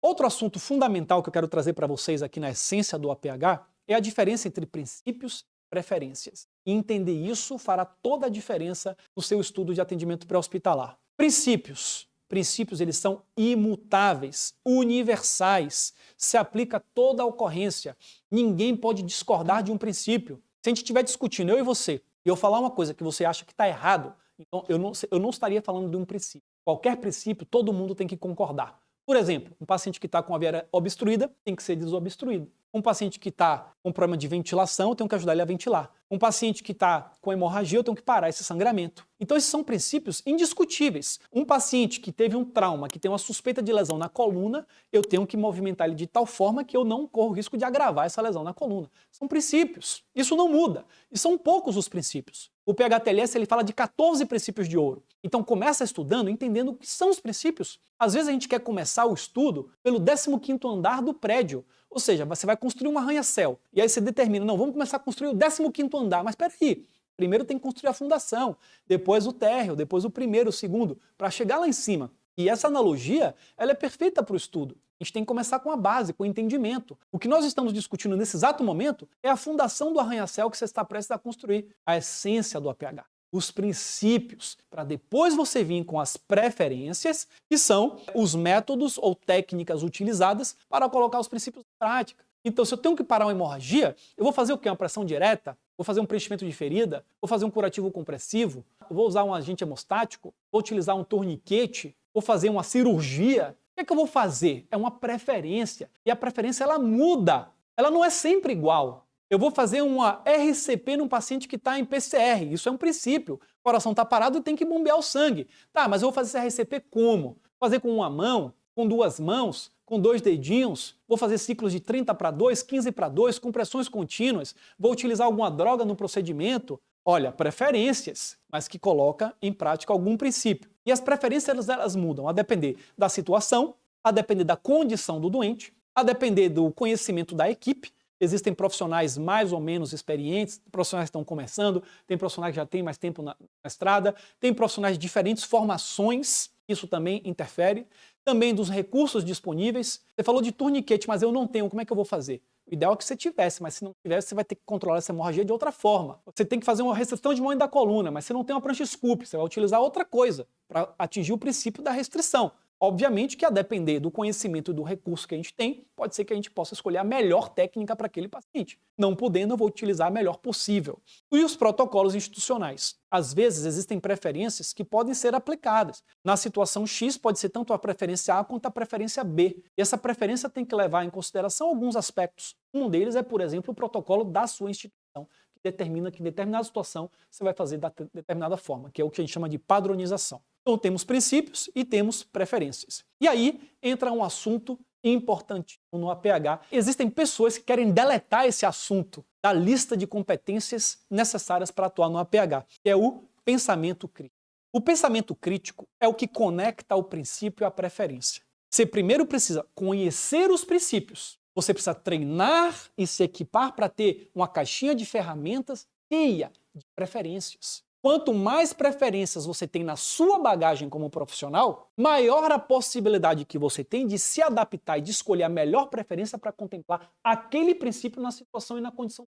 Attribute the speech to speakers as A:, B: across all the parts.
A: Outro assunto fundamental que eu quero trazer para vocês aqui na essência do APH é a diferença entre princípios e preferências. E entender isso fará toda a diferença no seu estudo de atendimento pré-hospitalar. Princípios. Princípios, eles são imutáveis, universais, se aplica a toda a ocorrência. Ninguém pode discordar de um princípio. Se a gente estiver discutindo, eu e você, e eu falar uma coisa que você acha que está errado, então eu não estaria falando de um princípio. Qualquer princípio, todo mundo tem que concordar. Por exemplo, um paciente que está com a via obstruída tem que ser desobstruído. Um paciente que está com problema de ventilação, eu tenho que ajudar ele a ventilar. Um paciente que está com hemorragia, eu tenho que parar esse sangramento. Então esses são princípios indiscutíveis. Um paciente que teve um trauma, que tem uma suspeita de lesão na coluna, eu tenho que movimentar ele de tal forma que eu não corro risco de agravar essa lesão na coluna. São princípios. Isso não muda. E são poucos os princípios. O PHTLS ele fala de 14 princípios de ouro. Então começa estudando, entendendo o que são os princípios. Às vezes a gente quer começar o estudo pelo 15º andar do prédio. Ou seja, você vai construir um arranha-céu. E aí você determina, não, vamos começar a construir o 15º andar. Mas espera aí, primeiro tem que construir a fundação, depois o térreo, depois o primeiro, o segundo, para chegar lá em cima. E essa analogia, ela é perfeita para o estudo. A gente tem que começar com a base, com o entendimento. O que nós estamos discutindo nesse exato momento é a fundação do arranha-céu que você está prestes a construir, a essência do APH. Os princípios, para depois você vir com as preferências, que são os métodos ou técnicas utilizadas para colocar os princípios em prática. Então, se eu tenho que parar uma hemorragia, eu vou fazer o quê? Uma pressão direta? Vou fazer um preenchimento de ferida? Vou fazer um curativo compressivo? Vou usar um agente hemostático? Vou utilizar um torniquete? Vou fazer uma cirurgia? O que eu vou fazer? É uma preferência. E a preferência, ela muda. Ela não é sempre igual. Eu vou fazer uma RCP num paciente que está em PCR. Isso é um princípio. O coração está parado e tem que bombear o sangue. Tá, mas eu vou fazer essa RCP como? Fazer com uma mão? Com duas mãos? Com 2 dedinhos? Vou fazer ciclos de 30:2, 15:2, com pressões contínuas? Vou utilizar alguma droga no procedimento? Olha, preferências, mas que coloca em prática algum princípio. E as preferências elas mudam a depender da situação, a depender da condição do doente, a depender do conhecimento da equipe. Existem profissionais mais ou menos experientes, profissionais que estão começando, tem profissionais que já têm mais tempo na estrada, tem profissionais de diferentes formações, isso também interfere. Também dos recursos disponíveis. Você falou de torniquete, mas eu não tenho, como é que eu vou fazer? O ideal é que você tivesse, mas se não tivesse, você vai ter que controlar essa hemorragia de outra forma. Você tem que fazer uma restrição de mão da coluna, mas você não tem uma prancha scoop, você vai utilizar outra coisa para atingir o princípio da restrição. Obviamente que a depender do conhecimento e do recurso que a gente tem, pode ser que a gente possa escolher a melhor técnica para aquele paciente. Não podendo, eu vou utilizar a melhor possível. E os protocolos institucionais? Às vezes existem preferências que podem ser aplicadas. Na situação X pode ser tanto a preferência A quanto a preferência B. E essa preferência tem que levar em consideração alguns aspectos. Um deles é, por exemplo, o protocolo da sua instituição, que determina que em determinada situação você vai fazer da determinada forma, que é o que a gente chama de padronização. Então temos princípios e temos preferências. E aí entra um assunto importantíssimo no APH. Existem pessoas que querem deletar esse assunto da lista de competências necessárias para atuar no APH, que é o pensamento crítico. O pensamento crítico é o que conecta o princípio à preferência. Você primeiro precisa conhecer os princípios. Você precisa treinar e se equipar para ter uma caixinha de ferramentas cheia de preferências. Quanto mais preferências você tem na sua bagagem como profissional, maior a possibilidade que você tem de se adaptar e de escolher a melhor preferência para contemplar aquele princípio na situação e na condição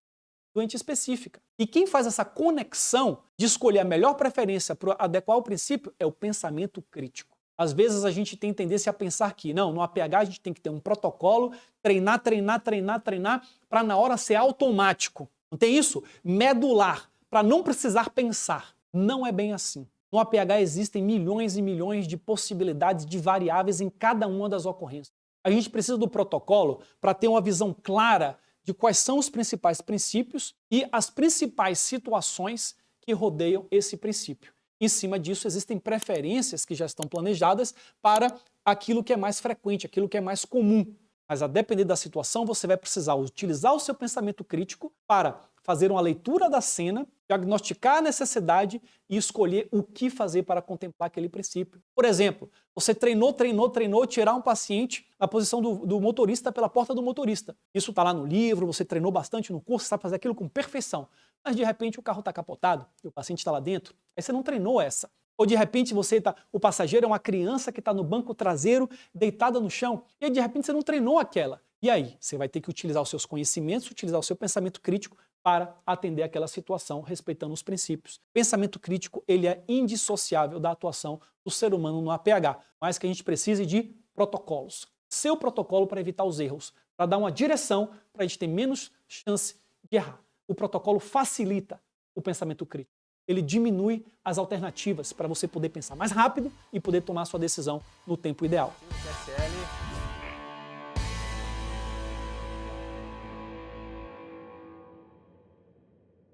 A: doente específica. E quem faz essa conexão de escolher a melhor preferência para adequar o princípio é o pensamento crítico. Às vezes a gente tem tendência a pensar que, não, no APH a gente tem que ter um protocolo, treinar, para na hora ser automático. Não tem isso? Medular, para não precisar pensar. Não é bem assim. No APH existem milhões e milhões de possibilidades de variáveis em cada uma das ocorrências. A gente precisa do protocolo para ter uma visão clara de quais são os principais princípios e as principais situações que rodeiam esse princípio. Em cima disso, existem preferências que já estão planejadas para aquilo que é mais frequente, aquilo que é mais comum. Mas a depender da situação, você vai precisar utilizar o seu pensamento crítico para fazer uma leitura da cena, diagnosticar a necessidade e escolher o que fazer para contemplar aquele princípio. Por exemplo, você treinou, tirar um paciente na posição do motorista pela porta do motorista. Isso está lá no livro, você treinou bastante no curso, sabe fazer aquilo com perfeição. Mas de repente o carro está capotado e o paciente está lá dentro. Aí você não treinou essa. Ou de repente o passageiro é uma criança que está no banco traseiro, deitada no chão, e aí, de repente você não treinou aquela. E aí? Você vai ter que utilizar os seus conhecimentos, utilizar o seu pensamento crítico para atender aquela situação, respeitando os princípios. Pensamento crítico, ele é indissociável da atuação do ser humano no APH, mas que a gente precise de protocolos. Seu protocolo para evitar os erros, para dar uma direção para a gente ter menos chance de errar. O protocolo facilita o pensamento crítico. Ele diminui as alternativas para você poder pensar mais rápido e poder tomar sua decisão no tempo ideal.